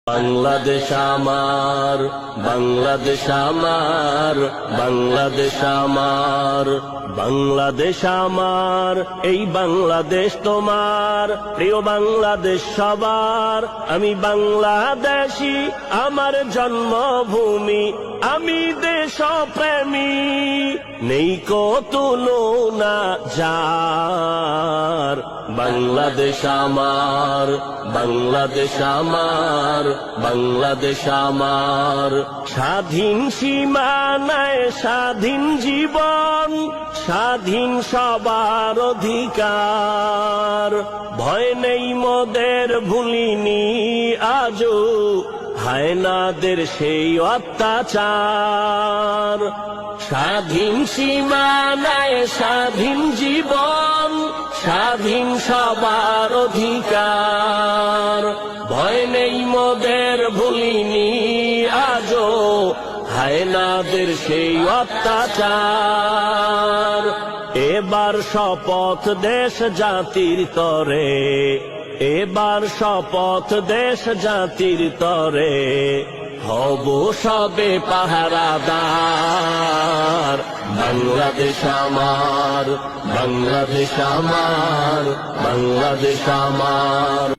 বাংলাদেশ আমার, বাংলাদেশ আমার, বাংলাদেশ আমার, বাংলাদেশ আমার, এই বাংলাদেশ তোমার। প্রিয় বাংলাদেশ সবার, আমি বাংলাদেশী, আমার জন্মভূমি, আমি দেশপ্রেমী। নেই কো তুলনা যার, বাংলাদেশ আমার, বাংলাদেশ আমার, বাংলাদেশ আমার। স্বাধীন সীমানায় স্বাধীন জীবন, স্বাধীন সবার অধিকার। ভয় নেই মোদের, ভুলিনি আজও হায়নাদের সেই অত্যাচার। স্বাধীন সীমানায় স্বাধীন জীবন, স্বাধীন সবার অধিকার। ভয় নেই মোদের, ভুলিনি আজও হায়নাদের সেই অত্যাচার। এবার শপথ দেশ জাতির তরে, এবার শপথ দেশ জাতির তরে, হব সবে পাহারাদার। বাংলাদেশ আমার, বাংলাদেশ আমার, বাংলাদেশ আমার।